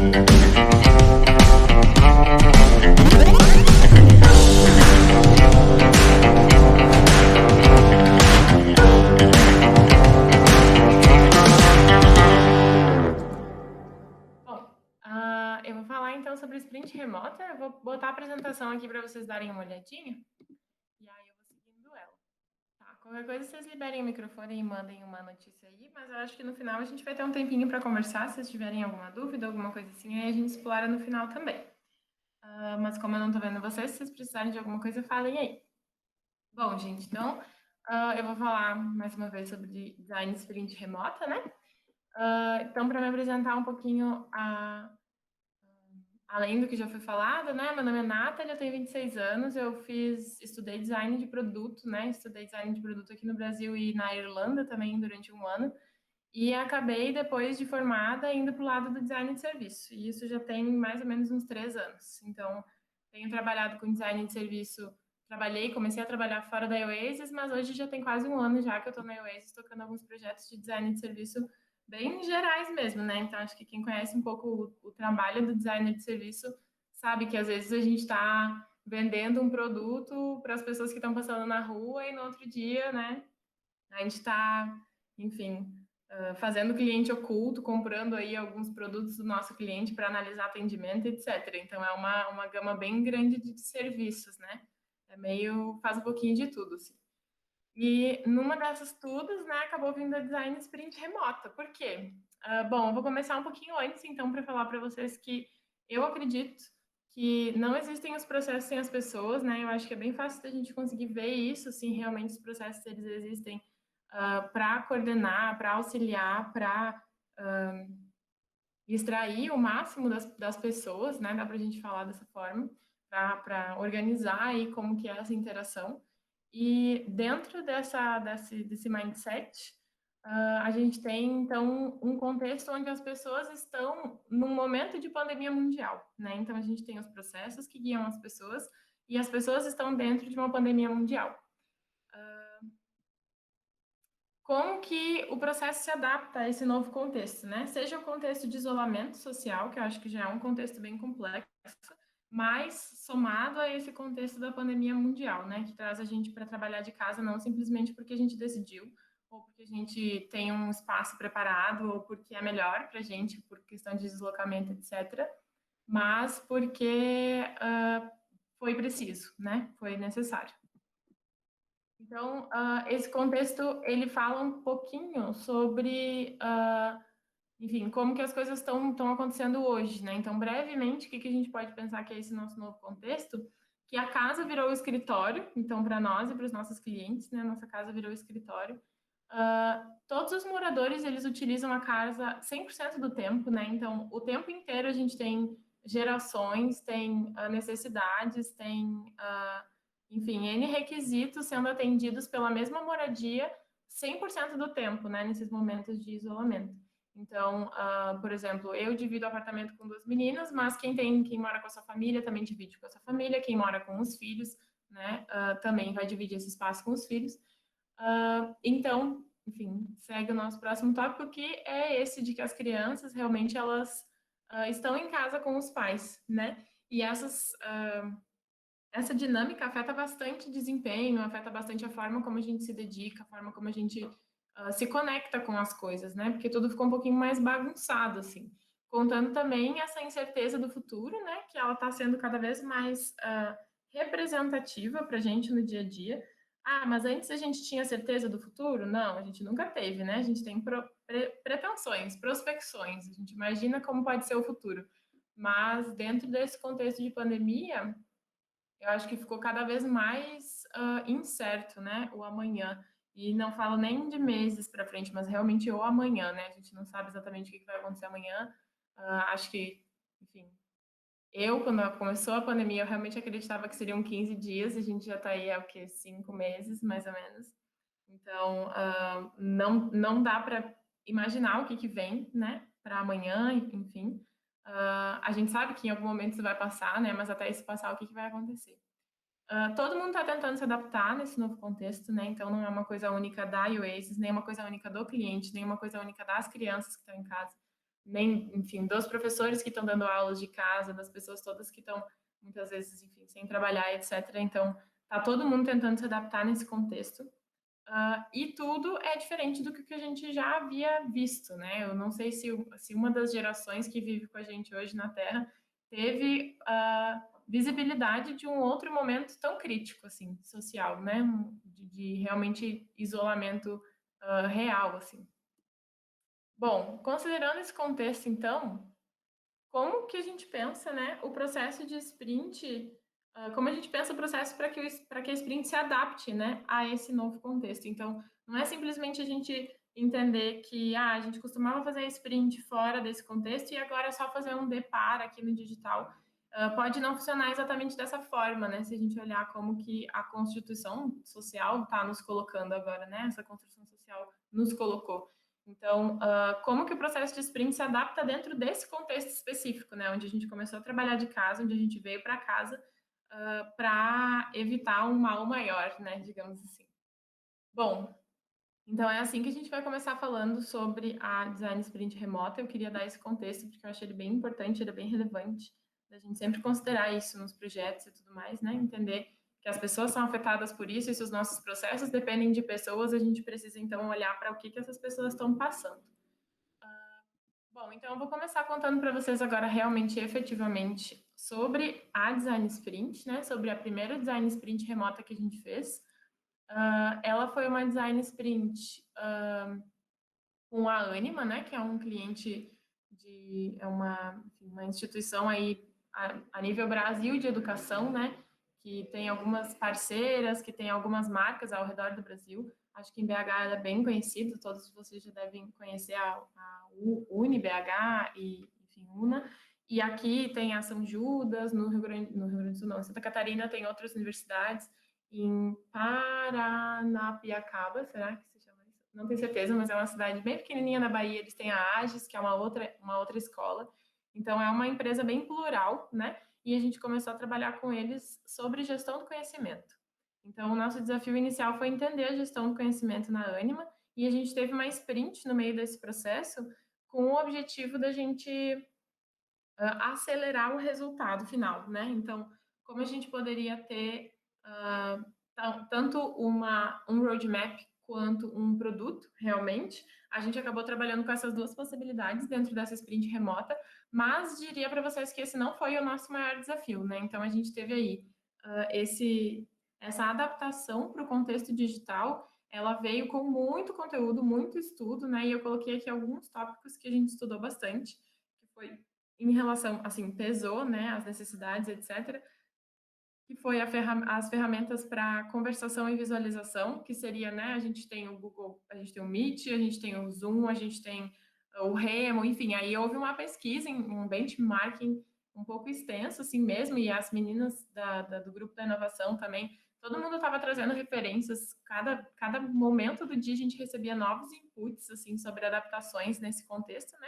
Bom, eu vou falar então sobre sprint remota. Eu vou botar a apresentação aqui para vocês darem uma olhadinha. E aí eu vou seguindo ela. Tá, qualquer coisa vocês liberem o microfone e mandem uma notícia aí, mas eu acho que no final a gente vai ter um tempinho para conversar. Se vocês tiverem alguma dúvida, alguma coisa assim, aí a gente explora no final também. Mas como eu não tô vendo vocês, se vocês precisarem de alguma coisa, falem aí. Bom, gente, então eu vou falar mais uma vez sobre design sprint remota, né? Então, para me apresentar um pouquinho além do que já foi falado, né? Meu nome é Nathalie, eu tenho 26 anos, estudei design de produto, né? Estudei design de produto aqui no Brasil e na Irlanda também durante um ano. E acabei, depois de formada, indo para o lado do design de serviço. E isso já tem mais ou menos uns 3 anos. Então, tenho trabalhado com design de serviço, comecei a trabalhar fora da Oasis, mas hoje já tem quase um ano já que eu estou na Oasis, tocando alguns projetos de design de serviço bem gerais mesmo, né? Então, acho que quem conhece um pouco o trabalho do designer de serviço sabe que às vezes a gente está vendendo um produto para as pessoas que estão passando na rua e no outro dia, né? A gente está, enfim, fazendo cliente oculto, comprando aí alguns produtos do nosso cliente para analisar atendimento, etc. Então, é uma gama bem grande de serviços, né? Faz um pouquinho de tudo, assim. E numa dessas tudas, né, acabou vindo a design sprint remota. Por quê? Bom, eu vou começar um pouquinho antes, então, para falar para vocês que eu acredito que não existem os processos sem as pessoas, né? Eu acho que é bem fácil da gente conseguir ver isso, assim, realmente os processos eles existem para coordenar, para auxiliar, para extrair o máximo das pessoas, né? Dá para a gente falar dessa forma, para organizar aí como que é essa interação. E dentro desse mindset, a gente tem, então, um contexto onde as pessoas estão num momento de pandemia mundial, né? Então, a gente tem os processos que guiam as pessoas e as pessoas estão dentro de uma pandemia mundial. Como que o processo se adapta a esse novo contexto, né? Seja o contexto de isolamento social, que eu acho que já é um contexto bem complexo, mas somado a esse contexto da pandemia mundial, né? Que traz a gente para trabalhar de casa não simplesmente porque a gente decidiu, ou porque a gente tem um espaço preparado, ou porque é melhor para a gente, por questão de deslocamento, etc., mas porque foi preciso, né? Foi necessário. Então, esse contexto, ele fala um pouquinho sobre, enfim, como que as coisas estão acontecendo hoje, né? Então, brevemente, o que a gente pode pensar que é esse nosso novo contexto? Que a casa virou o escritório, então, para nós e para os nossos clientes, né? Nossa casa virou o escritório. Todos os moradores, eles utilizam a casa 100% do tempo, né? Então, o tempo inteiro a gente tem gerações, tem necessidades, tem... enfim, N requisitos sendo atendidos pela mesma moradia 100% do tempo, né, nesses momentos de isolamento. Então, por exemplo, eu divido apartamento com 2 meninas, mas quem mora com a sua família também divide com a sua família, quem mora com os filhos, né, também vai dividir esse espaço com os filhos. Então, enfim, segue o nosso próximo tópico, que é esse de que as crianças realmente elas estão em casa com os pais, né? E essa dinâmica afeta bastante desempenho, afeta bastante a forma como a gente se dedica, a forma como a gente se conecta com as coisas, né? Porque tudo ficou um pouquinho mais bagunçado, assim. Contando também essa incerteza do futuro, né? Que ela está sendo cada vez mais representativa para a gente no dia a dia. Mas antes a gente tinha certeza do futuro? Não, a gente nunca teve, né? A gente tem pretensões, prospecções, a gente imagina como pode ser o futuro. Mas dentro desse contexto de pandemia, eu acho que ficou cada vez mais incerto, né? O amanhã. E não falo nem de meses para frente, mas realmente o amanhã, né? A gente não sabe exatamente o que vai acontecer amanhã. Acho que, enfim, quando começou a pandemia, eu realmente acreditava que seriam 15 dias, e a gente já está aí há o quê? 5 meses, mais ou menos. Então, não dá para imaginar o que vem, né? Para amanhã, enfim. A gente sabe que em algum momento isso vai passar, né? Mas até isso passar, o que vai acontecer? Todo mundo está tentando se adaptar nesse novo contexto, né? Então, não é uma coisa única da Oasis, nem uma coisa única do cliente, nem uma coisa única das crianças que estão em casa. nem, enfim, dos professores que estão dando aulas de casa, das pessoas todas que estão, muitas vezes, enfim, sem trabalhar, etc. Então, tá todo mundo tentando se adaptar nesse contexto. E tudo é diferente do que a gente já havia visto, né? Eu não sei se uma das gerações que vive com a gente hoje na Terra teve visibilidade de um outro momento tão crítico, assim, social, né? De realmente isolamento real, assim. Bom, considerando esse contexto, então, como que a gente pensa, né, o processo de sprint, como a gente pensa o processo para que a sprint se adapte, né, a esse novo contexto. Então, não é simplesmente a gente entender que a gente costumava fazer sprint fora desse contexto e agora é só fazer um depar aqui no digital. Pode não funcionar exatamente dessa forma, né, se a gente olhar como que a construção social está nos colocando agora, né, essa construção social nos colocou. Então, como que o processo de sprint se adapta dentro desse contexto específico, né? Onde a gente começou a trabalhar de casa, onde a gente veio para casa para evitar um mal maior, né? Digamos assim. Bom, então é assim que a gente vai começar falando sobre a design sprint remota. Eu queria dar esse contexto porque eu achei ele bem importante, ele é bem relevante, a gente sempre considerar isso nos projetos e tudo mais, né? Entender que as pessoas são afetadas por isso e se os nossos processos dependem de pessoas, a gente precisa então olhar para o que essas pessoas estão passando. Bom, então eu vou começar contando para vocês agora realmente, efetivamente, sobre a Design Sprint, né? Sobre a primeira Design Sprint remota que a gente fez. Ela foi uma Design Sprint com a Anima, né? Que é um cliente é uma instituição aí a nível Brasil de educação, né? Que tem algumas parceiras, que tem algumas marcas ao redor do Brasil. Acho que em BH ela é bem conhecida, todos vocês já devem conhecer a UniBH e, enfim, UNA. E aqui tem a São Judas, no Rio Grande do Sul, não, em Santa Catarina tem outras universidades, em Paranapiacaba, será que se chama isso? Não tenho certeza, mas é uma cidade bem pequenininha na Bahia, eles têm a AGES, que é uma outra escola. Então, é uma empresa bem plural, né? E a gente começou a trabalhar com eles sobre gestão do conhecimento. Então, o nosso desafio inicial foi entender a gestão do conhecimento na Anima, e a gente teve uma sprint no meio desse processo com o objetivo da gente acelerar o resultado final, né? Então, como a gente poderia ter tanto um roadmap quanto um produto, realmente, a gente acabou trabalhando com essas duas possibilidades dentro dessa sprint remota, mas diria para vocês que esse não foi o nosso maior desafio, né? Então, a gente teve aí essa adaptação para o contexto digital, ela veio com muito conteúdo, muito estudo, né? E eu coloquei aqui alguns tópicos que a gente estudou bastante, que foi em relação, assim, pesou, né, as necessidades, etc., que foi as ferramentas para conversação e visualização, que seria, né, a gente tem o Google, a gente tem o Meet, a gente tem o Zoom, a gente tem o Remo, enfim, aí houve uma pesquisa, um benchmarking um pouco extenso, assim mesmo, e as meninas do grupo da inovação também, todo mundo estava trazendo referências, cada momento do dia a gente recebia novos inputs, assim, sobre adaptações nesse contexto, né,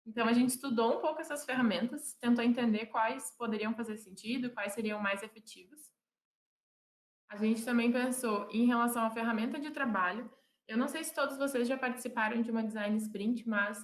então, a gente estudou um pouco essas ferramentas, tentou entender quais poderiam fazer sentido, quais seriam mais efetivas. A gente também pensou em relação à ferramenta de trabalho. Eu não sei se todos vocês já participaram de uma design sprint, mas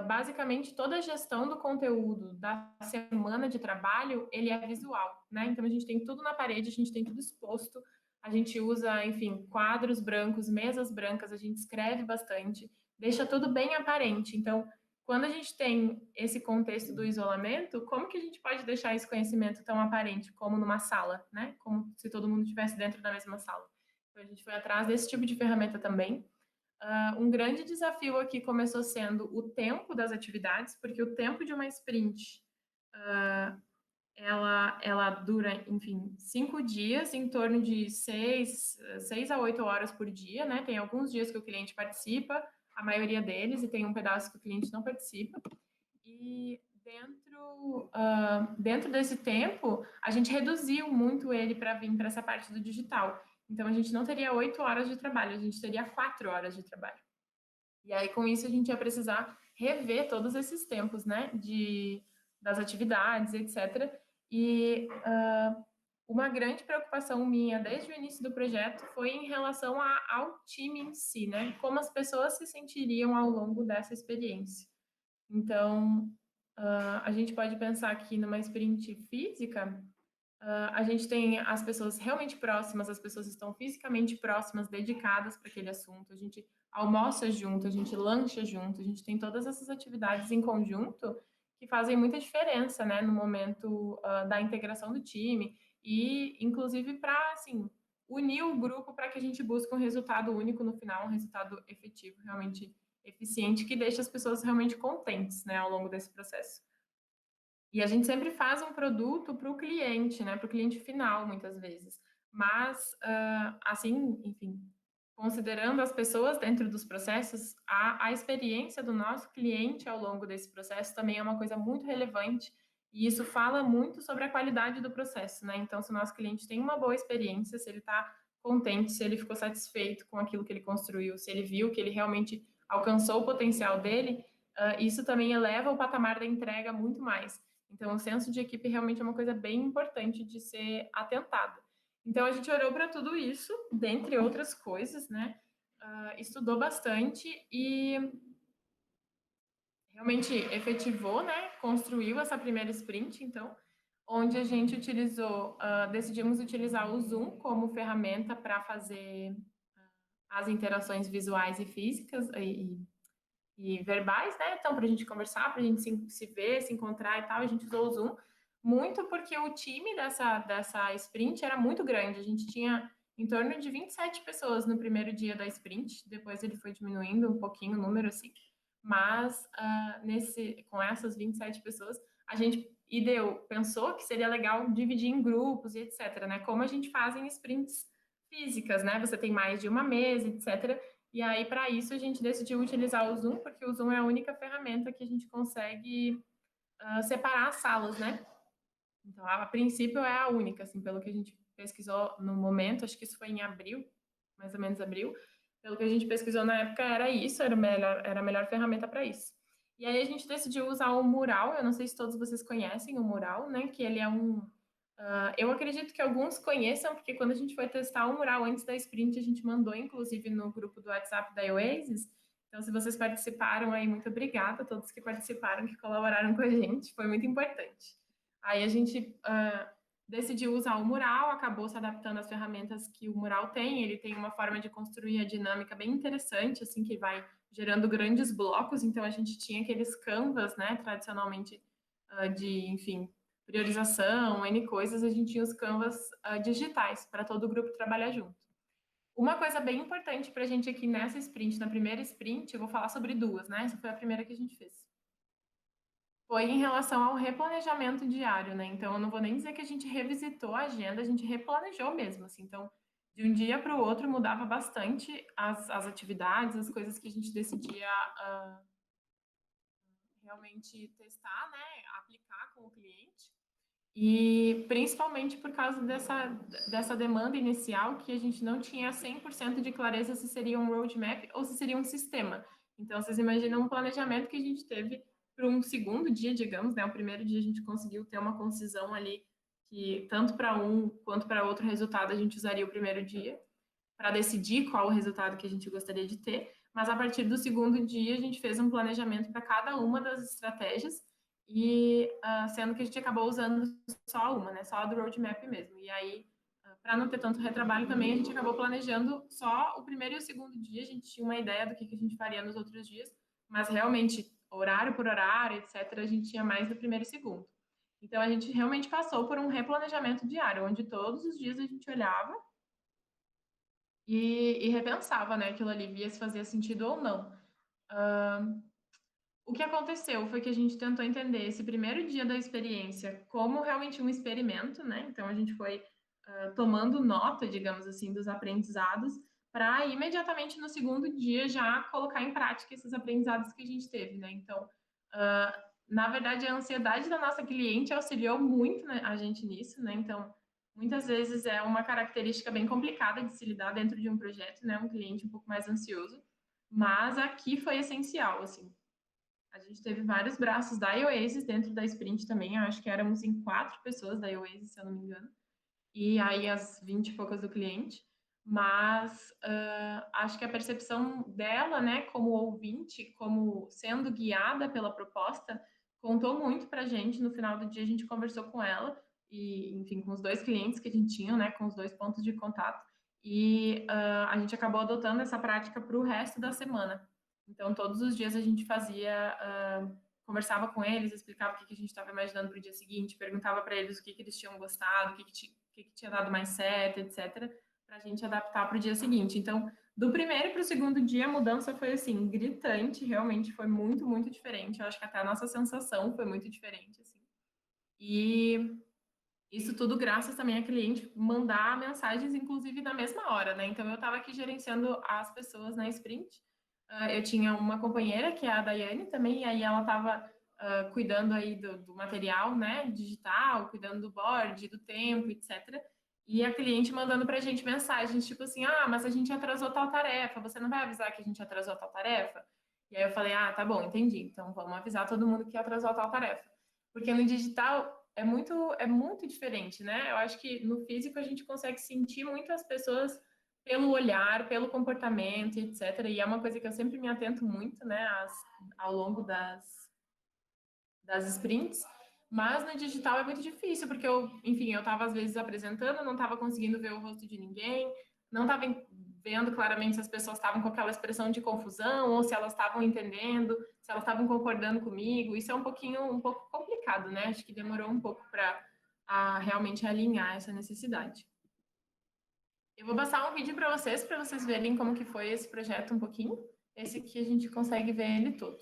basicamente toda a gestão do conteúdo da semana de trabalho, ele é visual, né? Então, a gente tem tudo na parede, a gente tem tudo exposto, a gente usa, enfim, quadros brancos, mesas brancas, a gente escreve bastante, deixa tudo bem aparente. Então, quando a gente tem esse contexto do isolamento, como que a gente pode deixar esse conhecimento tão aparente como numa sala, né? Como se todo mundo estivesse dentro da mesma sala. Então, a gente foi atrás desse tipo de ferramenta também. Um grande desafio aqui começou sendo o tempo das atividades, porque o tempo de uma sprint, ela dura, enfim, 5 dias, em torno de 6 a 8 horas por dia, né? Tem alguns dias que o cliente participa, a maioria deles, e tem um pedaço que o cliente não participa. E dentro desse tempo, a gente reduziu muito ele para vir para essa parte do digital. Então, a gente não teria 8 horas de trabalho, a gente teria 4 horas de trabalho. E aí, com isso, a gente ia precisar rever todos esses tempos, né, das atividades, etc. E uma grande preocupação minha desde o início do projeto foi em relação ao time em si, né, como as pessoas se sentiriam ao longo dessa experiência. Então, a gente pode pensar aqui numa sprint física, a gente tem as pessoas realmente próximas, as pessoas estão fisicamente próximas, dedicadas para aquele assunto, a gente almoça junto, a gente lancha junto, a gente tem todas essas atividades em conjunto que fazem muita diferença, né, no momento da integração do time e, inclusive, para, assim, unir o grupo para que a gente busque um resultado único no final, um resultado efetivo, realmente eficiente, que deixa as pessoas realmente contentes, né, ao longo desse processo. E a gente sempre faz um produto para o cliente, né, para o cliente final, muitas vezes. Mas, assim, enfim, considerando as pessoas dentro dos processos, a experiência do nosso cliente ao longo desse processo também é uma coisa muito relevante, e isso fala muito sobre a qualidade do processo, né. Então, se o nosso cliente tem uma boa experiência, se ele está contente, se ele ficou satisfeito com aquilo que ele construiu, se ele viu que ele realmente alcançou o potencial dele, isso também eleva o patamar da entrega muito mais. Então, o senso de equipe realmente é uma coisa bem importante de ser atentada. Então, a gente olhou para tudo isso, dentre outras coisas, né? Estudou bastante e realmente efetivou, né? Construiu essa primeira sprint, então, onde a gente decidimos utilizar o Zoom como ferramenta para fazer as interações visuais e físicas e verbais, né? Então, para a gente conversar, para a gente se ver, se encontrar e tal, a gente usou o Zoom, muito porque o time dessa sprint era muito grande. A gente tinha em torno de 27 pessoas no primeiro dia da sprint, depois ele foi diminuindo um pouquinho o número, assim, mas com essas 27 pessoas, a gente pensou que seria legal dividir em grupos e etc, né? Como a gente faz em sprints físicas, né? Você tem mais de uma mesa, etc. E aí, para isso, a gente decidiu utilizar o Zoom, porque o Zoom é a única ferramenta que a gente consegue separar as salas, né? Então, a princípio, é a única, assim, pelo que a gente pesquisou no momento, acho que isso foi em abril, mais ou menos abril. Pelo que a gente pesquisou na época, era isso, era a melhor ferramenta para isso. E aí, a gente decidiu usar o Mural, eu não sei se todos vocês conhecem o Mural, né? Que ele é eu acredito que alguns conheçam, porque quando a gente foi testar o mural antes da sprint, a gente mandou, inclusive, no grupo do WhatsApp da Oasis. Então, se vocês participaram aí, muito obrigada a todos que participaram, que colaboraram com a gente, foi muito importante. Aí a gente decidiu usar o mural, acabou se adaptando às ferramentas que o mural tem. Ele tem uma forma de construir a dinâmica bem interessante, assim, que vai gerando grandes blocos. Então, a gente tinha aqueles canvas, né, tradicionalmente enfim, priorização, N coisas, a gente tinha os canvas digitais para todo o grupo trabalhar junto. Uma coisa bem importante para a gente aqui nessa sprint, na primeira sprint, eu vou falar sobre duas, né? Essa foi a primeira que a gente fez. Foi em relação ao replanejamento diário, né? Então, eu não vou nem dizer que a gente revisitou a agenda, a gente replanejou mesmo, assim. Então, de um dia para o outro mudava bastante as atividades, as coisas que a gente decidia realmente testar, né? Aplicar com o cliente. E principalmente por causa dessa demanda inicial, que a gente não tinha 100% de clareza se seria um roadmap ou se seria um sistema. Então, vocês imaginam um planejamento que a gente teve para um segundo dia, digamos, né? O primeiro dia a gente conseguiu ter uma concisão ali, que tanto para um quanto para outro resultado a gente usaria o primeiro dia, para decidir qual o resultado que a gente gostaria de ter. Mas a partir do segundo dia, a gente fez um planejamento para cada uma das estratégias e sendo que a gente acabou usando só uma, né? Só a do roadmap mesmo. E aí, para não ter tanto retrabalho também, a gente acabou planejando só o primeiro e o segundo dia. A gente tinha uma ideia do que a gente faria nos outros dias, mas realmente, horário por horário, etc., a gente tinha mais do primeiro e segundo. Então, a gente realmente passou por um replanejamento diário, onde todos os dias a gente olhava e repensava, né, aquilo ali, via se fazia sentido ou não. O que aconteceu foi que a gente tentou entender esse primeiro dia da experiência como realmente um experimento, né? Então a gente foi tomando nota, digamos assim, dos aprendizados para imediatamente no segundo dia já colocar em prática esses aprendizados que a gente teve, né? Então, na verdade, a ansiedade da nossa cliente auxiliou muito, né, a gente nisso, né? Então, muitas vezes é uma característica bem complicada de se lidar dentro de um projeto, né? Um cliente um pouco mais ansioso, mas aqui foi essencial, assim. A gente teve vários braços da Oasis dentro da sprint também. Eu acho que éramos em 4 pessoas da Oasis, se eu não me engano. E aí as 20 e poucas do cliente. mas acho que a percepção dela, né, como ouvinte, como sendo guiada pela proposta, contou muito para a gente. No final do dia, a gente conversou com ela e, enfim, com os dois clientes que a gente tinha, né, com os dois pontos de contato, e a gente acabou adotando essa prática para o resto da semana. Então, todos os dias a gente fazia, conversava com eles, explicava o que a gente estava imaginando para o dia seguinte, perguntava para eles o que eles tinham gostado, o que tinha dado mais certo, etc., para a gente adaptar para o dia seguinte. Então, do primeiro para o segundo dia, a mudança foi assim, gritante, realmente foi muito, muito diferente. Eu acho que até a nossa sensação foi muito diferente, assim. E isso tudo graças também a cliente mandar mensagens, inclusive na mesma hora, né? Então eu estava aqui gerenciando as pessoas na sprint. Eu tinha uma companheira, que é a Daiane também, e aí ela estava cuidando aí do material, né, digital, cuidando do board, do tempo, etc. E a cliente mandando para a gente mensagens, tipo assim, ah, mas a gente atrasou tal tarefa, você não vai avisar que a gente atrasou tal tarefa? E aí eu falei, ah, tá bom, entendi, então vamos avisar todo mundo que atrasou tal tarefa. Porque no digital é muito diferente, né? Eu acho que no físico a gente consegue sentir muito as pessoas pelo olhar, pelo comportamento, etc. E é uma coisa que eu sempre me atento muito, né, ao longo das sprints. Mas no digital é muito difícil, porque enfim, eu estava às vezes apresentando, não estava conseguindo ver o rosto de ninguém, não estava vendo claramente se as pessoas estavam com aquela expressão de confusão ou se elas estavam entendendo, se elas estavam concordando comigo. Isso é um pouco complicado, né? Acho que demorou um pouco para realmente alinhar essa necessidade. Eu vou passar um vídeo para vocês verem como que foi esse projeto um pouquinho. Esse aqui a gente consegue ver ele todo.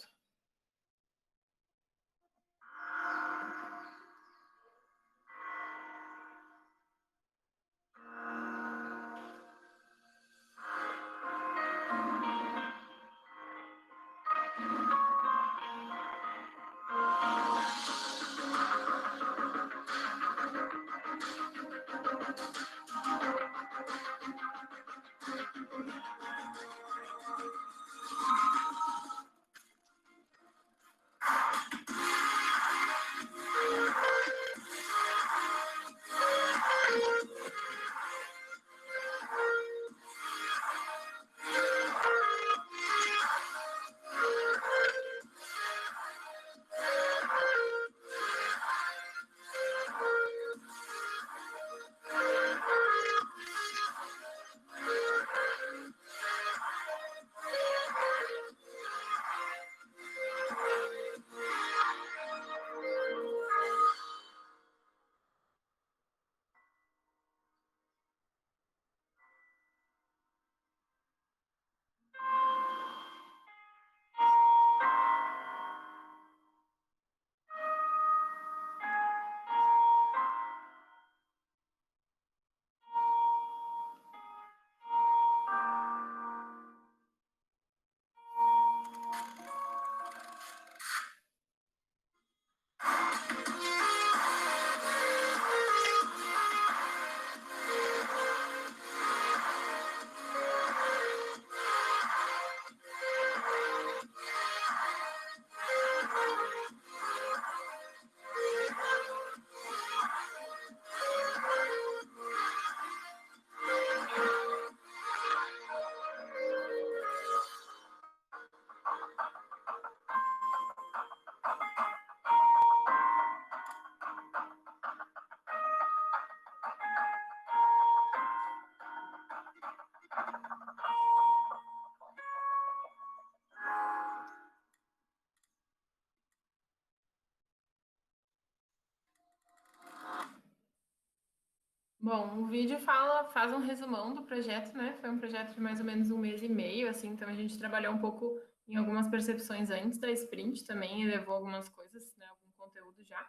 Bom, o vídeo faz um resumão do projeto, né? Foi um projeto de mais ou menos um mês e meio, assim, então a gente trabalhou um pouco em algumas percepções antes da sprint também, e levou algumas coisas, né? Algum conteúdo já.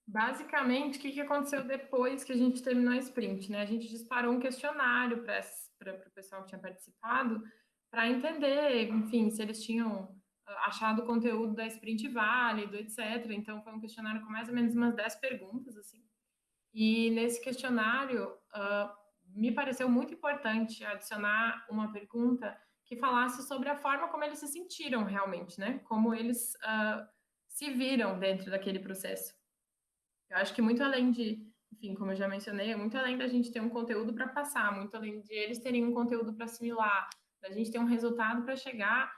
Basicamente, o que aconteceu depois que a gente terminou a sprint, né? A gente disparou um questionário para o pessoal que tinha participado, para entender, enfim, se eles tinham achado o conteúdo da sprint válido, etc. Então, foi um questionário com mais ou menos umas 10 perguntas, assim. E nesse questionário, me pareceu muito importante adicionar uma pergunta que falasse sobre a forma como eles se sentiram realmente, né? Como eles se viram dentro daquele processo. Eu acho que muito além enfim, como eu já mencionei, é muito além da gente ter um conteúdo para passar, muito além de eles terem um conteúdo para assimilar, da gente ter um resultado para chegar,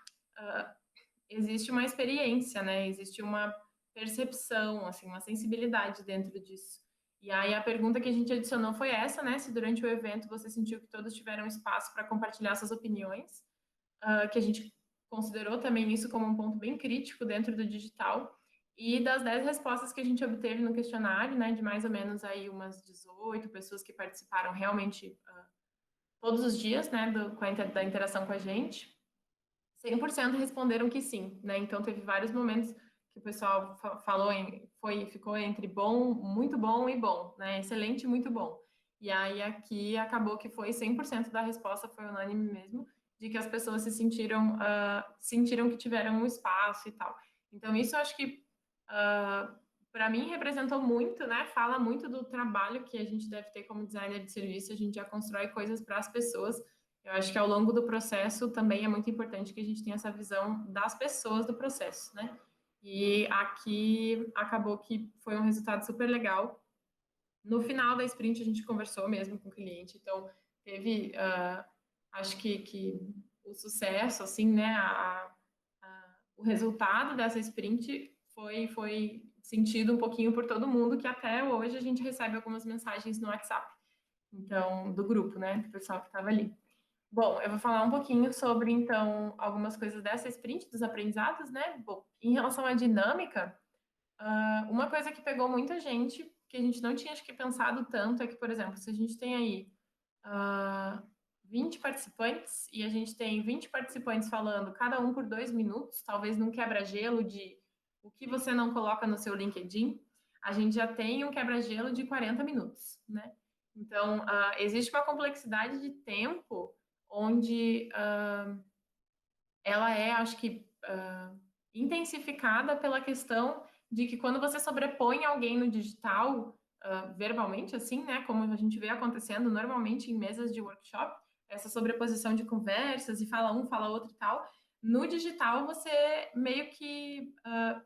existe uma experiência, né? Existe uma percepção, assim, uma sensibilidade dentro disso. E aí a pergunta que a gente adicionou foi essa, né? Se durante o evento você sentiu que todos tiveram espaço para compartilhar suas opiniões, que a gente considerou também isso como um ponto bem crítico dentro do digital. E das 10 respostas que a gente obteve no questionário, né, de mais ou menos aí umas 18 pessoas que participaram realmente todos os dias, né, da interação com a gente, 100% responderam que sim, né? Então teve vários momentos que o pessoal falou ficou entre bom e bom, né? Excelente e muito bom. E aí aqui acabou que foi 100% da resposta foi unânime mesmo, de que as pessoas se sentiram que tiveram um espaço e tal. Então isso eu acho que para mim representou muito, né? Fala muito do trabalho que a gente deve ter como designer de serviço, a gente já constrói coisas para as pessoas. Eu acho que ao longo do processo também é muito importante que a gente tenha essa visão das pessoas do processo, né? E aqui acabou que foi um resultado super legal. No final da sprint a gente conversou mesmo com o cliente, então teve, acho que o sucesso, assim, né? O resultado dessa sprint foi sentido um pouquinho por todo mundo, que até hoje a gente recebe algumas mensagens no WhatsApp, então do grupo, né? Do pessoal que estava ali. Bom, eu vou falar um pouquinho sobre, então, algumas coisas dessa sprint, dos aprendizados, né? Bom, em relação à dinâmica, uma coisa que pegou muita gente, que a gente não tinha, acho que, pensado tanto, é que, por exemplo, se a gente tem aí 20 participantes e a gente tem 20 participantes falando, cada um por 2 minutos, talvez num quebra-gelo de o que você não coloca no seu LinkedIn, a gente já tem um quebra-gelo de 40 minutos, né? Então, existe uma complexidade de tempo onde ela é, acho que, intensificada pela questão de que quando você sobrepõe alguém no digital, verbalmente, assim, né, como a gente vê acontecendo normalmente em mesas de workshop, essa sobreposição de conversas e fala um, fala outro e tal, no digital você meio que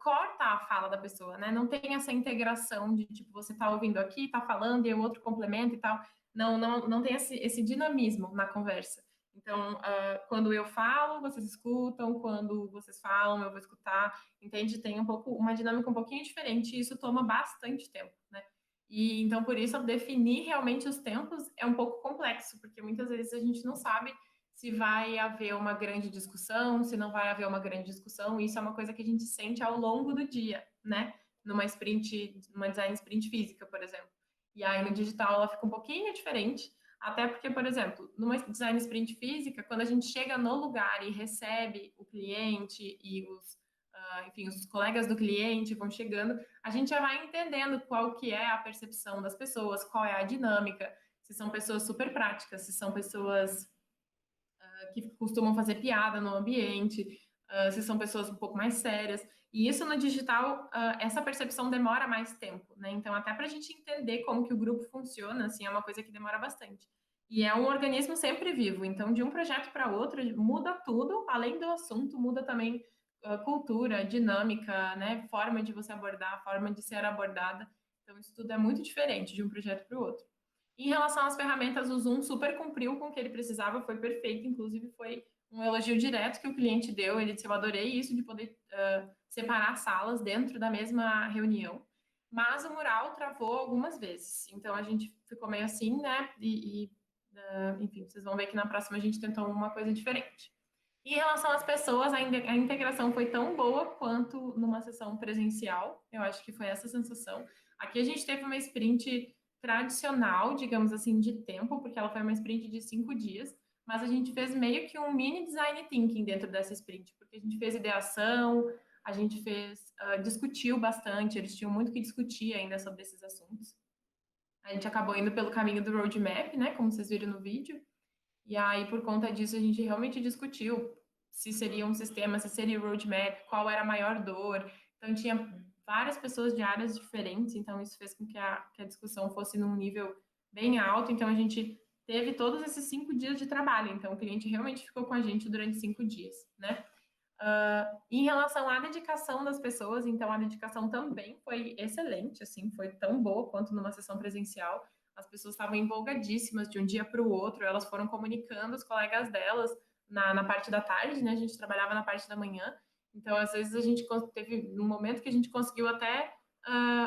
corta a fala da pessoa, né? Não tem essa integração de tipo você tá ouvindo aqui, tá falando e o outro complementa e tal. Não tem esse dinamismo na conversa. Então, quando eu falo, vocês escutam, quando vocês falam, eu vou escutar, entende? Tem uma dinâmica um pouquinho diferente e isso toma bastante tempo, né? E então, por isso, definir realmente os tempos é um pouco complexo, porque muitas vezes a gente não sabe se vai haver uma grande discussão, se não vai haver uma grande discussão, e isso é uma coisa que a gente sente ao longo do dia, né? Numa design sprint física, por exemplo. E aí no digital ela fica um pouquinho diferente, até porque, por exemplo, numa design sprint física, quando a gente chega no lugar e recebe o cliente e enfim, os colegas do cliente vão chegando, a gente já vai entendendo qual que é a percepção das pessoas, qual é a dinâmica, se são pessoas super práticas, se são pessoas que costumam fazer piada no ambiente, se são pessoas um pouco mais sérias. E isso no digital, essa percepção demora mais tempo, né? Então, até para a gente entender como que o grupo funciona, assim, é uma coisa que demora bastante. E é um organismo sempre vivo, então de um projeto para outro muda tudo, além do assunto, muda também cultura, dinâmica, né? Forma de você abordar, forma de ser abordada. Então, isso tudo é muito diferente de um projeto para o outro. Em relação às ferramentas, o Zoom super cumpriu com o que ele precisava, foi perfeito, inclusive foi um elogio direto que o cliente deu. Ele disse: Eu adorei isso de poder separar salas dentro da mesma reunião. Mas o mural travou algumas vezes, então a gente ficou meio assim, né? Enfim, vocês vão ver que na próxima a gente tentou uma coisa diferente. Em relação às pessoas, a integração foi tão boa quanto numa sessão presencial. Eu acho que foi essa sensação. Aqui a gente teve uma sprint tradicional, digamos assim, de tempo, porque ela foi uma sprint de 5 dias, mas a gente fez meio que um mini design thinking dentro dessa sprint, porque a gente fez ideação, a gente discutiu bastante, eles tinham muito que discutir ainda sobre esses assuntos. A gente acabou indo pelo caminho do roadmap, né, como vocês viram no vídeo, e aí, por conta disso, a gente realmente discutiu se seria um sistema, se seria o roadmap, qual era a maior dor. Então, tinha várias pessoas de áreas diferentes, então isso fez com que a discussão fosse num nível bem alto. Então, a gente teve todos esses 5 dias de trabalho. Então, o cliente realmente ficou com a gente durante 5 dias, né? Em relação à dedicação das pessoas, então a dedicação também foi excelente, assim, foi tão boa quanto numa sessão presencial. As pessoas estavam empolgadíssimas de um dia para o outro, elas foram comunicando os colegas delas na parte da tarde, né? A gente trabalhava na parte da manhã, então às vezes a gente teve um momento que a gente conseguiu até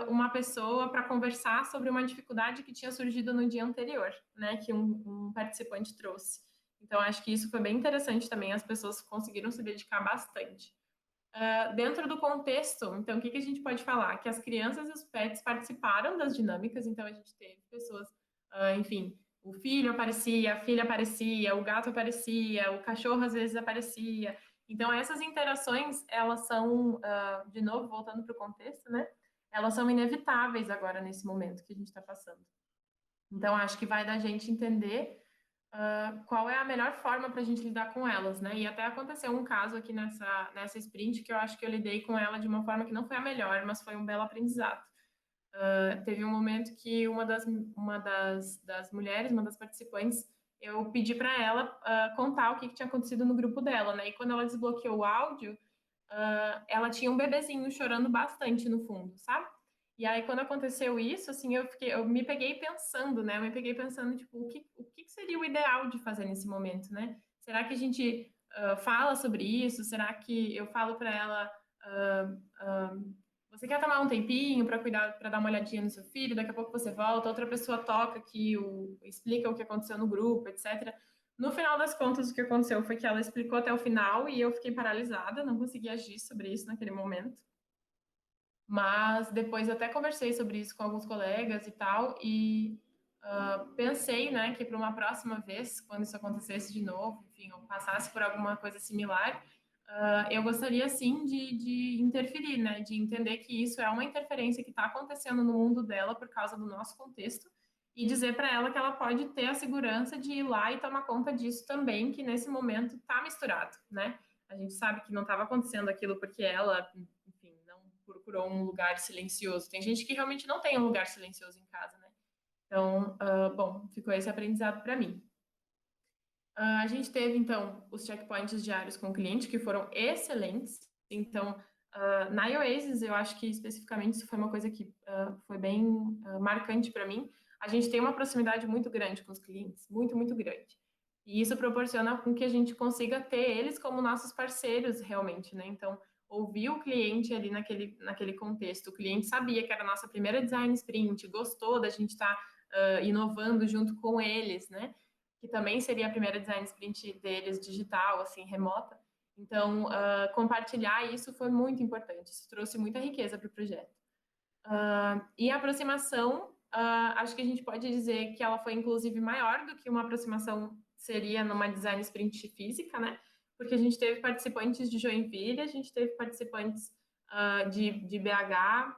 uma pessoa para conversar sobre uma dificuldade que tinha surgido no dia anterior, né? Que um participante trouxe. Então, acho que isso foi bem interessante também, as pessoas conseguiram se dedicar bastante. Dentro do contexto, então, o que a gente pode falar? Que as crianças e os pets participaram das dinâmicas, então a gente teve pessoas, enfim, o filho aparecia, a filha aparecia, o gato aparecia, o cachorro às vezes aparecia. Então, essas interações, elas são, de novo, voltando para o contexto, né? Elas são inevitáveis agora nesse momento que a gente está passando. Então, acho que vai da gente entender qual é a melhor forma para a gente lidar com elas, né? E até aconteceu um caso aqui nessa sprint que eu acho que eu lidei com ela de uma forma que não foi a melhor, mas foi um belo aprendizado. Teve um momento que uma das mulheres, uma das participantes, eu pedi para ela contar o que tinha acontecido no grupo dela, né? E quando ela desbloqueou o áudio, ela tinha um bebezinho chorando bastante no fundo, sabe? E aí, quando aconteceu isso, assim, eu me peguei pensando, né? Eu me peguei pensando, tipo, o que seria o ideal de fazer nesse momento, né? Será que a gente fala sobre isso? Será que eu falo para ela, você quer tomar um tempinho para cuidar, para dar uma olhadinha no seu filho? Daqui a pouco você volta, outra pessoa toca aqui, explica o que aconteceu no grupo, etc. No final das contas, o que aconteceu foi que ela explicou até o final e eu fiquei paralisada, não consegui agir sobre isso naquele momento. Mas depois eu até conversei sobre isso com alguns colegas e tal, e pensei, né, que para uma próxima vez, quando isso acontecesse de novo, enfim, eu passasse por alguma coisa similar, eu gostaria sim de interferir, né, de entender que isso é uma interferência que está acontecendo no mundo dela por causa do nosso contexto e dizer para ela que ela pode ter a segurança de ir lá e tomar conta disso também, que nesse momento está misturado, né? A gente sabe que não estava acontecendo aquilo porque ela, enfim, não procurou um lugar silencioso. Tem gente que realmente não tem um lugar silencioso em casa, né? Então, bom, ficou esse aprendizado para mim. A gente teve, então, os checkpoints diários com o cliente, que foram excelentes. Então, na Oasis, eu acho que especificamente isso foi uma coisa que foi bem marcante para mim. A gente tem uma proximidade muito grande com os clientes, muito, muito grande. E isso proporciona com que a gente consiga ter eles como nossos parceiros realmente, né? Então, ouvir o cliente ali naquele contexto. O cliente sabia que era a nossa primeira design sprint, gostou da gente estar inovando junto com eles, né? Que também seria a primeira design sprint deles digital, assim, remota. Então, compartilhar isso foi muito importante. Isso trouxe muita riqueza para o projeto. E a aproximação, acho que a gente pode dizer que ela foi, inclusive, maior do que uma aproximação seria numa design sprint física, né? Porque a gente teve participantes de Joinville, a gente teve participantes de BH,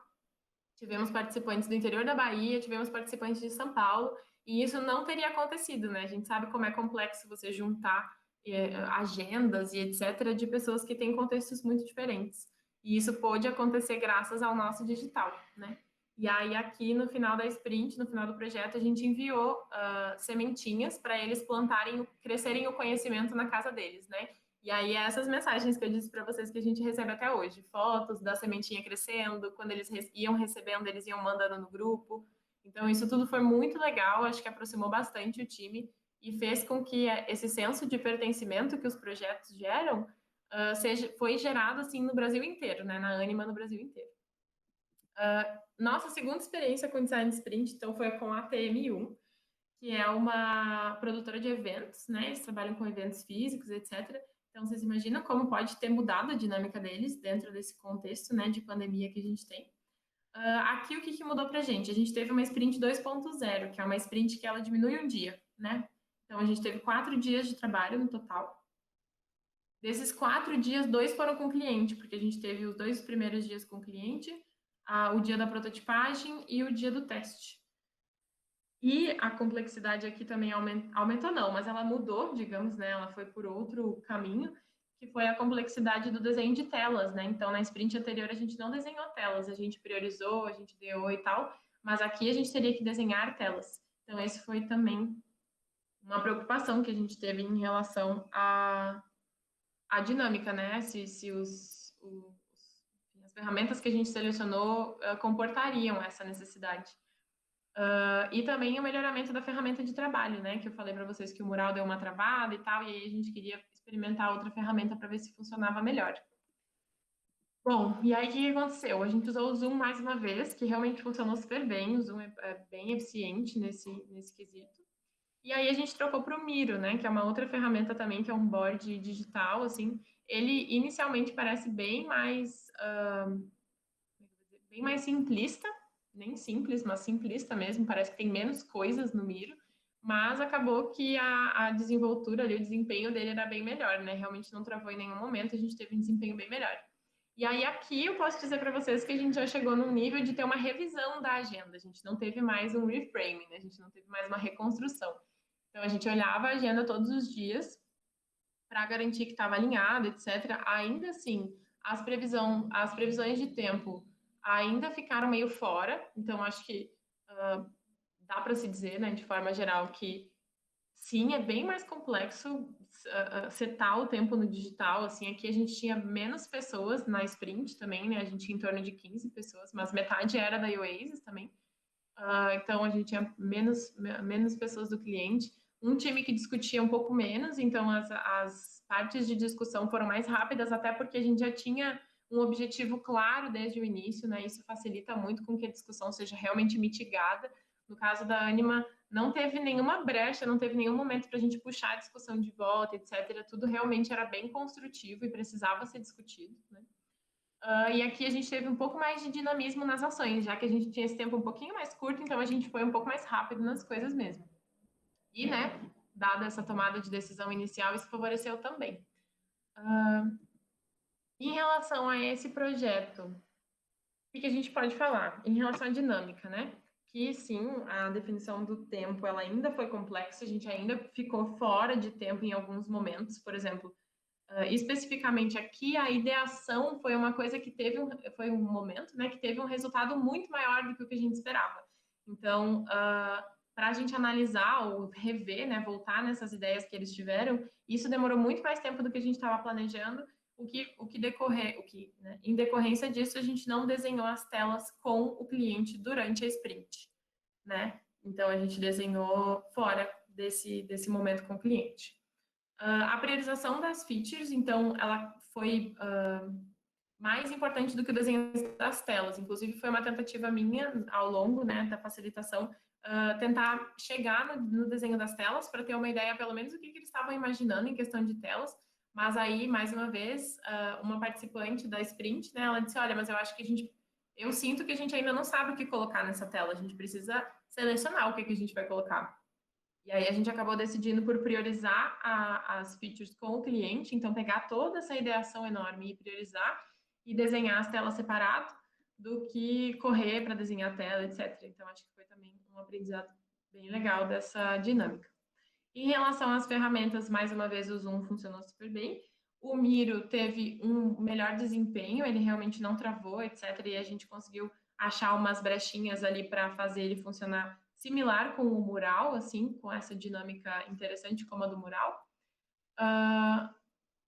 tivemos participantes do interior da Bahia, tivemos participantes de São Paulo, e isso não teria acontecido, né? A gente sabe como é complexo você juntar agendas e etc. de pessoas que têm contextos muito diferentes. E isso pôde acontecer graças ao nosso digital, né? E aí, aqui no final da sprint, no final do projeto, a gente enviou sementinhas para eles plantarem, crescerem o conhecimento na casa deles, né? E aí, essas mensagens que eu disse para vocês que a gente recebe até hoje, fotos da sementinha crescendo, quando eles iam recebendo, eles iam mandando no grupo. Então, isso tudo foi muito legal, acho que aproximou bastante o time e fez com que esse senso de pertencimento que os projetos geram foi gerado assim no Brasil inteiro, né? Na Anima no Brasil inteiro. Nossa segunda experiência com Design Sprint, então, foi com a TM1, que é uma produtora de eventos, né? Eles trabalham com eventos físicos, etc. Então, vocês imaginam como pode ter mudado a dinâmica deles dentro desse contexto, né, de pandemia que a gente tem. Aqui, o que mudou para a gente? A gente teve uma sprint 2.0, que é uma sprint que ela diminui um dia, né? Então, a gente teve 4 dias de trabalho no total. Desses 4 dias, 2 foram com o cliente, porque a gente teve os 2 primeiros dias com o cliente, o dia da prototipagem e o dia do teste. E a complexidade aqui também aumentou não, mas ela mudou, digamos, né? Ela foi por outro caminho, que foi a complexidade do desenho de telas, né? Então, na sprint anterior, a gente não desenhou telas, a gente priorizou, a gente deu e tal, mas aqui a gente teria que desenhar telas. Então, esse foi também uma preocupação que a gente teve em relação à a dinâmica, né? Se as ferramentas que a gente selecionou comportariam essa necessidade. E também o melhoramento da ferramenta de trabalho, né? Que eu falei para vocês que o mural deu uma travada e tal, e aí a gente queria experimentar outra ferramenta para ver se funcionava melhor. Bom, e aí o que aconteceu? A gente usou o Zoom mais uma vez, que realmente funcionou super bem, o Zoom é bem eficiente nesse quesito. E aí a gente trocou para o Miro, né? Que é uma outra ferramenta também, que é um board digital, assim. Ele inicialmente parece bem mais simplista, nem simples, mas simplista mesmo, parece que tem menos coisas no Miro, mas acabou que a desenvoltura ali, o desempenho dele era bem melhor, né? Realmente não travou em nenhum momento, a gente teve um desempenho bem melhor. E aí aqui eu posso dizer para vocês que a gente já chegou no nível de ter uma revisão da agenda, a gente não teve mais um reframing, né? A gente não teve mais uma reconstrução. Então a gente olhava a agenda todos os dias para garantir que estava alinhado, etc. Ainda assim, as previsões de tempo ainda ficaram meio fora, então acho que dá para se dizer, né, de forma geral, que sim, é bem mais complexo setar o tempo no digital. Assim, aqui a gente tinha menos pessoas na sprint também, né? A gente tinha em torno de 15 pessoas, mas metade era da Oasis também. Então a gente tinha menos pessoas do cliente. Um time que discutia um pouco menos, então as partes de discussão foram mais rápidas, até porque a gente já tinha um objetivo claro desde o início, né? Isso facilita muito com que a discussão seja realmente mitigada. No caso da Anima, não teve nenhuma brecha, não teve nenhum momento para a gente puxar a discussão de volta, etc. Tudo realmente era bem construtivo e precisava ser discutido, né? E aqui a gente teve um pouco mais de dinamismo nas ações, já que a gente tinha esse tempo um pouquinho mais curto, então a gente foi um pouco mais rápido nas coisas mesmo. E, né, dada essa tomada de decisão inicial, isso favoreceu também. Em relação a esse projeto, o que a gente pode falar? Em relação à dinâmica, né? Que sim, a definição do tempo ela ainda foi complexa, a gente ainda ficou fora de tempo em alguns momentos, por exemplo. Especificamente aqui, a ideação foi uma coisa que foi um momento, né, que teve um resultado muito maior do que o que a gente esperava. Então, para a gente analisar ou rever, né, voltar nessas ideias que eles tiveram, isso demorou muito mais tempo do que a gente estava planejando. Né, em decorrência disso, a gente não desenhou as telas com o cliente durante a sprint, né? Então, a gente desenhou fora desse momento com o cliente. A priorização das features, então, ela foi mais importante do que o desenho das telas. Inclusive, foi uma tentativa minha, ao longo, né, da facilitação, tentar chegar no desenho das telas para ter uma ideia, pelo menos, do que eles estavam imaginando em questão de telas. Mas aí, mais uma vez, uma participante da sprint, né, ela disse, olha, mas eu sinto que a gente ainda não sabe o que colocar nessa tela, a gente precisa selecionar o que a gente vai colocar. E aí a gente acabou decidindo por priorizar as features com o cliente, então pegar toda essa ideação enorme e priorizar e desenhar as telas separado do que correr para desenhar a tela, etc. Então acho que foi também um aprendizado bem legal dessa dinâmica. Em relação às ferramentas, mais uma vez o Zoom funcionou super bem. O Miro teve um melhor desempenho, ele realmente não travou, etc. E a gente conseguiu achar umas brechinhas ali para fazer ele funcionar similar com o mural, assim, com essa dinâmica interessante como a do mural.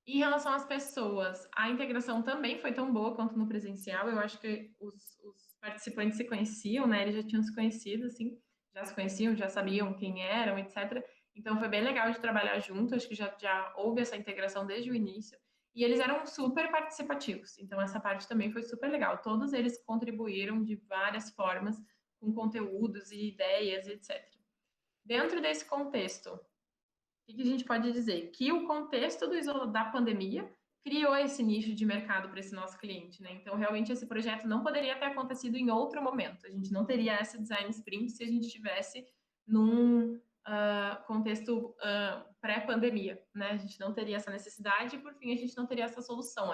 Em relação às pessoas, a integração também foi tão boa quanto no presencial. Eu acho que os participantes se conheciam, né? Eles já tinham se conhecido, assim, já se conheciam, já sabiam quem eram, etc. Então foi bem legal de trabalhar junto. Acho que já houve essa integração desde o início. E eles eram super participativos. Então essa parte também foi super legal. Todos eles contribuíram de várias formas com conteúdos e ideias, etc. Dentro desse contexto, o que a gente pode dizer? Que o contexto da pandemia criou esse nicho de mercado para esse nosso cliente, né? Então, realmente, esse projeto não poderia ter acontecido em outro momento. A gente não teria essa design sprint se a gente estivesse num contexto pré-pandemia, né? A gente não teria essa necessidade e, por fim, a gente não teria essa solução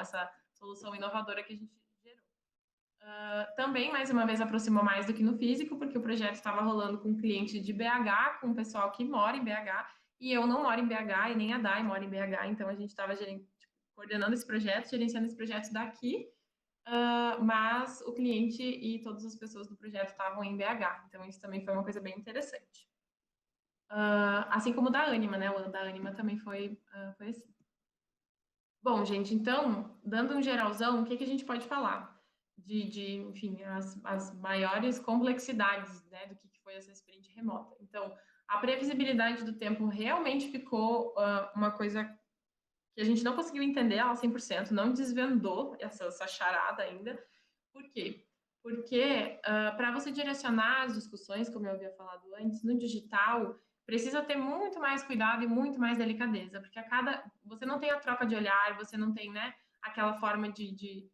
inovadora que a gente gerou. Também, mais uma vez, aproximou mais do que no físico, porque o projeto estava rolando com um cliente de BH, com um pessoal que mora em BH, e eu não moro em BH, e nem a Dai mora em BH, então a gente estava coordenando esse projeto, gerenciando esse projeto daqui, mas o cliente e todas as pessoas do projeto estavam em BH, então isso também foi uma coisa bem interessante. Assim como o da Anima, né? O da Anima também foi assim. Bom, gente, então, dando um geralzão, o que que a gente pode falar? Enfim, as maiores complexidades, né, do que foi essa sprint remota. Então, a previsibilidade do tempo realmente ficou uma coisa que a gente não conseguiu entender ela 100%, não desvendou essa charada ainda. Por quê? Porque para você direcionar as discussões, como eu havia falado antes, no digital, precisa ter muito mais cuidado e muito mais delicadeza, porque você não tem a troca de olhar, você não tem, né, aquela forma de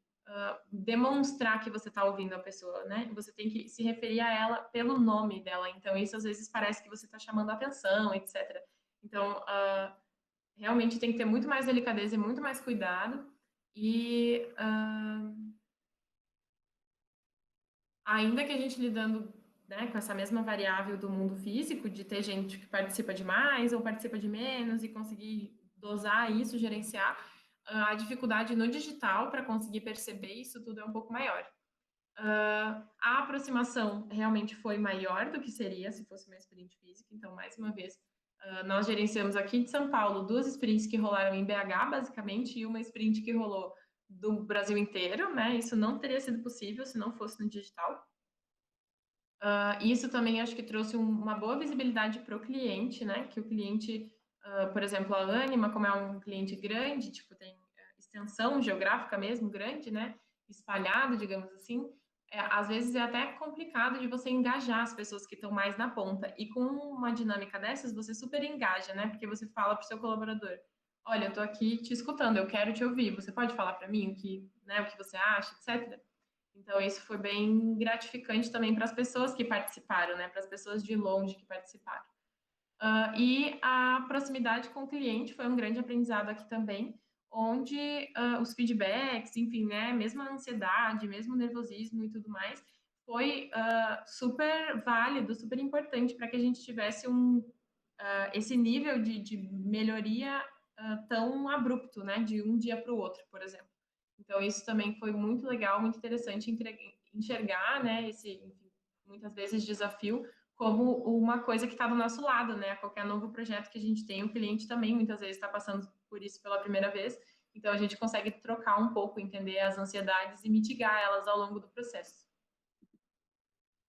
demonstrar que você está ouvindo a pessoa, né? Você tem que se referir a ela pelo nome dela. Então, isso às vezes parece que você está chamando a atenção, etc. Então, realmente tem que ter muito mais delicadeza e muito mais cuidado. E ainda que a gente lidando, né, com essa mesma variável do mundo físico, de ter gente que participa de mais ou participa de menos e conseguir dosar isso, gerenciar, a dificuldade no digital para conseguir perceber isso tudo é um pouco maior. A aproximação realmente foi maior do que seria se fosse uma sprint física, então, mais uma vez, nós gerenciamos aqui de São Paulo 2 sprints que rolaram em BH, basicamente, e uma sprint que rolou do Brasil inteiro, né? Isso não teria sido possível se não fosse no digital. Isso também acho que trouxe uma boa visibilidade para o cliente, né? Que o cliente, por exemplo, a Anima, como é um cliente grande, tipo, tem extensão geográfica mesmo grande, né? Espalhado, digamos assim, às vezes é até complicado de você engajar as pessoas que estão mais na ponta. E com uma dinâmica dessas, você super engaja, né? Porque você fala para o seu colaborador: olha, eu estou aqui te escutando, eu quero te ouvir. Você pode falar para mim o que você acha, etc. Então, isso foi bem gratificante também para as pessoas que participaram, né? Para as pessoas de longe que participaram. E a proximidade com o cliente foi um grande aprendizado aqui também, onde os feedbacks, enfim, né? Mesmo a ansiedade, mesmo o nervosismo e tudo mais, foi super válido, super importante para que a gente tivesse esse nível de melhoria tão abrupto, né? De um dia para o outro, por exemplo. Então, isso também foi muito legal, muito interessante enxergar, né, enfim, muitas vezes desafio como uma coisa que está do nosso lado, né? Qualquer novo projeto que a gente tem, o cliente também muitas vezes está passando por isso pela primeira vez. Então, a gente consegue trocar um pouco, entender as ansiedades e mitigar elas ao longo do processo.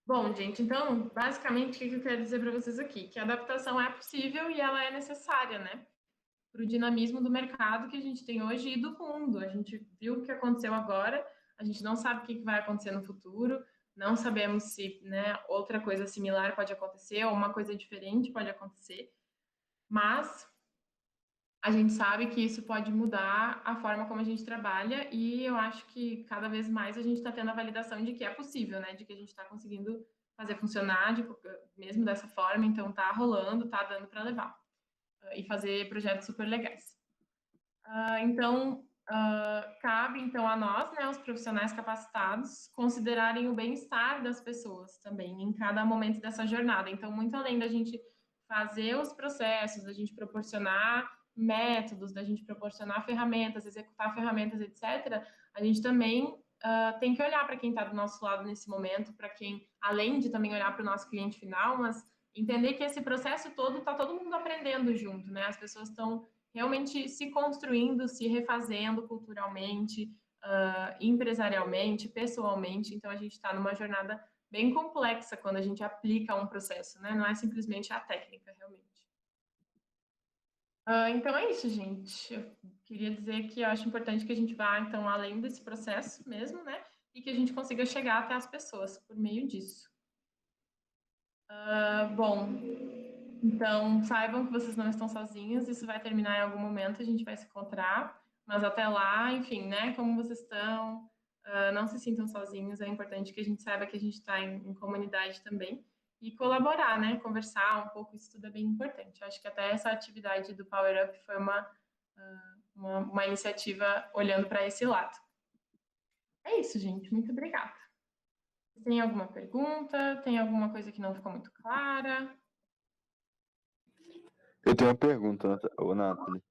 Bom, gente, então, basicamente, o que eu quero dizer para vocês aqui? Que a adaptação é possível e ela é necessária, né? Para o dinamismo do mercado que a gente tem hoje e do mundo. A gente viu o que aconteceu agora, a gente não sabe o que vai acontecer no futuro, não sabemos se, né, outra coisa similar pode acontecer ou uma coisa diferente pode acontecer, mas a gente sabe que isso pode mudar a forma como a gente trabalha e eu acho que cada vez mais a gente está tendo a validação de que é possível, né, de que a gente está conseguindo fazer funcionar mesmo dessa forma, então tá rolando, tá dando para levar e fazer projetos super legais. Então, cabe então a nós, né, os profissionais capacitados, considerarem o bem-estar das pessoas também em cada momento dessa jornada. Então, muito além da gente fazer os processos, da gente proporcionar métodos, da gente proporcionar ferramentas, executar ferramentas, etc., a gente também tem que olhar para quem está do nosso lado nesse momento, para quem, além de também olhar para o nosso cliente final, mas entender que esse processo todo está todo mundo aprendendo junto, né? As pessoas estão realmente se construindo, se refazendo culturalmente, empresarialmente, pessoalmente. Então, a gente está numa jornada bem complexa quando a gente aplica um processo, né? Não é simplesmente a técnica, realmente. Então, é isso, gente. Eu queria dizer que eu acho importante que a gente vá, então, além desse processo mesmo, né? E que a gente consiga chegar até as pessoas por meio disso. Bom, então, saibam que vocês não estão sozinhos, isso vai terminar em algum momento, a gente vai se encontrar, mas até lá, enfim, né, como vocês estão, não se sintam sozinhos, é importante que a gente saiba que a gente está em comunidade também, e colaborar, né, conversar um pouco, isso tudo é bem importante. Eu acho que até essa atividade do Power Up foi uma iniciativa olhando para esse lado. É isso, gente, muito obrigada. Tem alguma pergunta? Tem alguma coisa que não ficou muito clara? Eu tenho uma pergunta, Nathalie.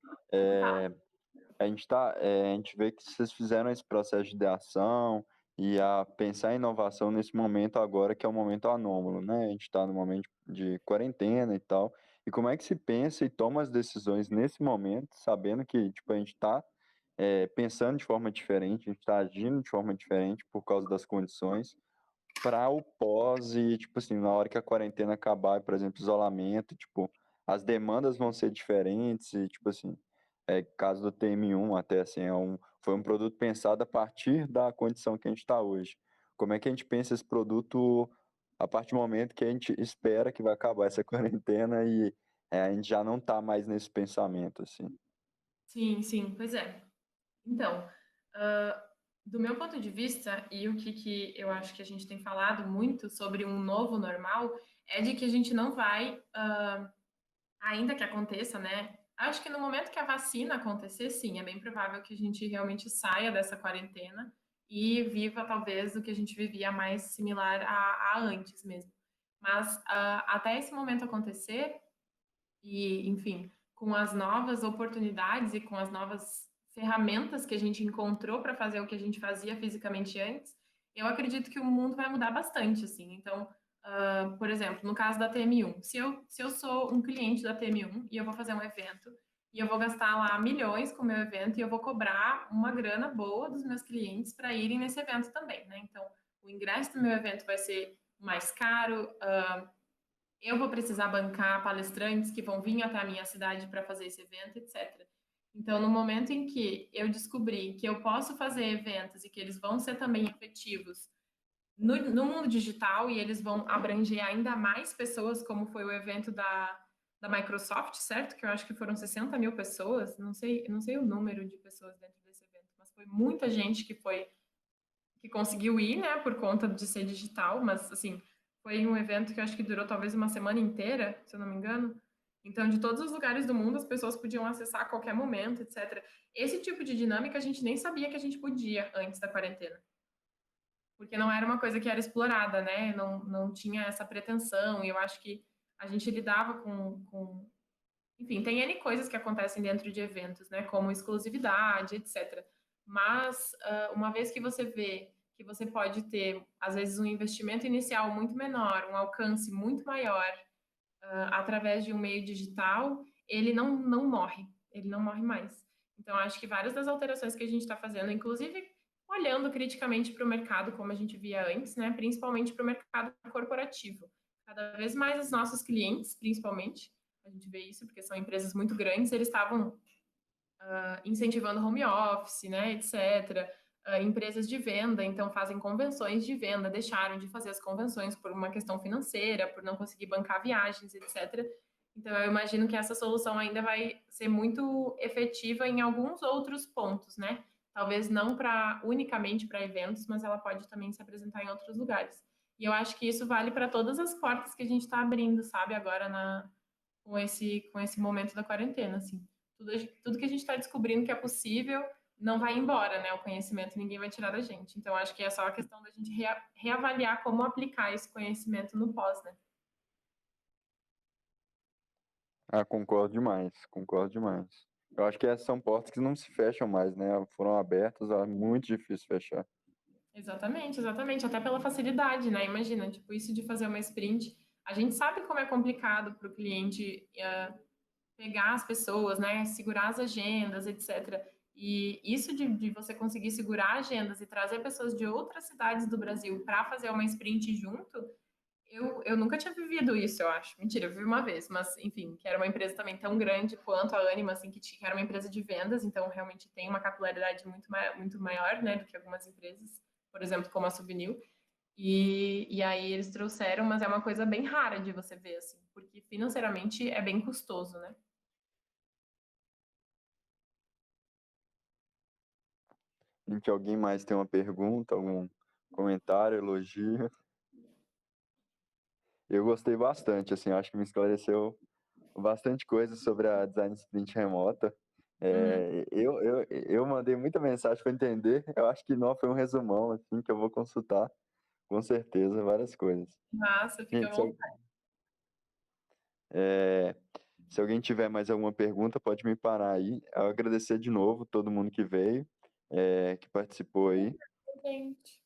Tá. A gente vê que vocês fizeram esse processo de ideação e a pensar em inovação nesse momento agora, que é um momento anômalo, né? A gente está no momento de quarentena e tal. E como é que se pensa e toma as decisões nesse momento, sabendo que, tipo, a gente está pensando de forma diferente, a gente está agindo de forma diferente por causa das condições, para o pós e, tipo assim, na hora que a quarentena acabar, por exemplo, isolamento, tipo, as demandas vão ser diferentes e, tipo assim, caso do TM1 até, assim, foi um produto pensado a partir da condição que a gente está hoje. Como é que a gente pensa esse produto a partir do momento que a gente espera que vai acabar essa quarentena e a gente já não está mais nesse pensamento, assim. Sim, sim, pois é. Então, do meu ponto de vista, e o que eu acho que a gente tem falado muito sobre um novo normal, é de que a gente não vai, ainda que aconteça, né? Acho que no momento que a vacina acontecer, sim, é bem provável que a gente realmente saia dessa quarentena e viva talvez o que a gente vivia mais similar a antes mesmo. Mas até esse momento acontecer, e, enfim, com as novas oportunidades e com as novas ferramentas que a gente encontrou para fazer o que a gente fazia fisicamente antes, eu acredito que o mundo vai mudar bastante, assim. Então, por exemplo, no caso da TM1, se eu sou um cliente da TM1 e eu vou fazer um evento e eu vou gastar lá milhões com o meu evento e eu vou cobrar uma grana boa dos meus clientes para irem nesse evento também, né? Então, o ingresso do meu evento vai ser mais caro, eu vou precisar bancar palestrantes que vão vir até a minha cidade para fazer esse evento, etc. Então, no momento em que eu descobri que eu posso fazer eventos e que eles vão ser também efetivos no mundo digital e eles vão abranger ainda mais pessoas, como foi o evento da Microsoft, certo? Que eu acho que foram 60 mil pessoas, não sei o número de pessoas dentro desse evento, mas foi muita gente que conseguiu ir, né, por conta de ser digital, mas assim, foi um evento que eu acho que durou talvez uma semana inteira, se eu não me engano. Então, de todos os lugares do mundo, as pessoas podiam acessar a qualquer momento, etc. Esse tipo de dinâmica a gente nem sabia que a gente podia antes da quarentena, porque não era uma coisa que era explorada, né? Não tinha essa pretensão, e eu acho que a gente lidava enfim, tem N coisas que acontecem dentro de eventos, né? Como exclusividade, etc. Mas, uma vez que você vê que você pode ter, às vezes, um investimento inicial muito menor, um alcance muito maior, através de um meio digital, ele não morre, ele não morre mais. Então, acho que várias das alterações que a gente está fazendo, inclusive olhando criticamente para o mercado, como a gente via antes, né? Principalmente para o mercado corporativo. Cada vez mais os nossos clientes, principalmente, a gente vê isso porque são empresas muito grandes, eles estavam incentivando home office, né, etc. Empresas de venda, então fazem convenções de venda, deixaram de fazer as convenções por uma questão financeira, por não conseguir bancar viagens, etc. Então eu imagino que essa solução ainda vai ser muito efetiva em alguns outros pontos, né? Talvez não unicamente para eventos, mas ela pode também se apresentar em outros lugares. E eu acho que isso vale para todas as portas que a gente está abrindo, sabe, agora com esse momento da quarentena, assim. Tudo que a gente está descobrindo que é possível não vai embora, né? O conhecimento ninguém vai tirar da gente. Então, acho que é só a questão da gente reavaliar como aplicar esse conhecimento no pós, né? Ah, concordo demais, concordo demais. Eu acho que essas são portas que não se fecham mais, né? Foram abertas, é muito difícil fechar. Exatamente, exatamente. Até pela facilidade, né? Imagina, tipo, isso de fazer uma sprint. A gente sabe como é complicado para o cliente pegar as pessoas, né? Segurar as agendas, etc. E isso de você conseguir segurar agendas e trazer pessoas de outras cidades do Brasil para fazer uma sprint junto, eu nunca tinha vivido isso, eu acho. Mentira, eu vivi uma vez, mas enfim, que era uma empresa também tão grande quanto a Anima, assim, que era uma empresa de vendas, então realmente tem uma capilaridade muito maior, né, do que algumas empresas, por exemplo, como a Souvenir. E aí eles trouxeram, mas é uma coisa bem rara de você ver, assim, porque financeiramente é bem custoso, né? Gente, alguém mais tem uma pergunta, algum comentário, elogio? Eu gostei bastante, assim, acho que me esclareceu bastante coisa sobre a design sprint remota. Uhum. Eu mandei muita mensagem para entender. Eu acho que não foi um resumão, assim, que eu vou consultar, com certeza, várias coisas. Massa, fica Gente, bom. é, se alguém tiver mais alguma pergunta, pode me parar aí. Eu agradecer de novo todo mundo que veio, que participou aí. Gente.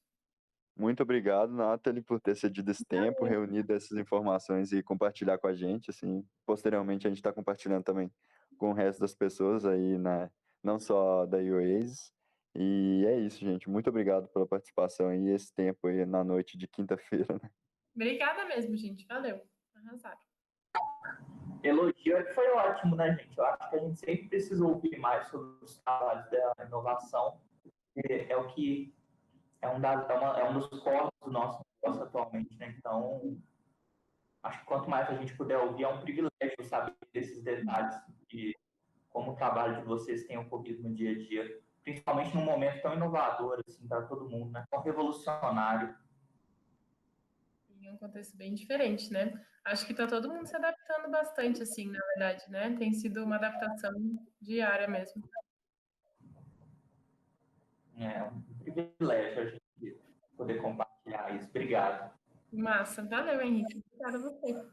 Muito obrigado, Nathalie, por ter cedido esse tempo, reunido essas informações e compartilhar com a gente. Assim, posteriormente, a gente está compartilhando também com o resto das pessoas aí não só da Oasis. E é isso, gente. Muito obrigado pela participação e esse tempo aí na noite de quinta-feira, né? Obrigada mesmo, gente. Valeu. Arrasaram. Elogio é que foi ótimo, né, gente? Eu acho que a gente sempre precisa ouvir mais sobre os trabalhos da inovação. É o que é um dos corpos do nosso negócio atualmente, né? Então, acho que quanto mais a gente puder ouvir, é um privilégio saber desses detalhes de como o trabalho de vocês tem ocorrido no dia a dia, principalmente num momento tão inovador assim para todo mundo, né? Tão revolucionário. Em um contexto bem diferente, né? Acho que está todo mundo se adaptando bastante, assim, na verdade, né? Tem sido uma adaptação diária mesmo. É um privilégio a gente poder compartilhar isso. Obrigado. Massa. Valeu, Henrique. Obrigada a você.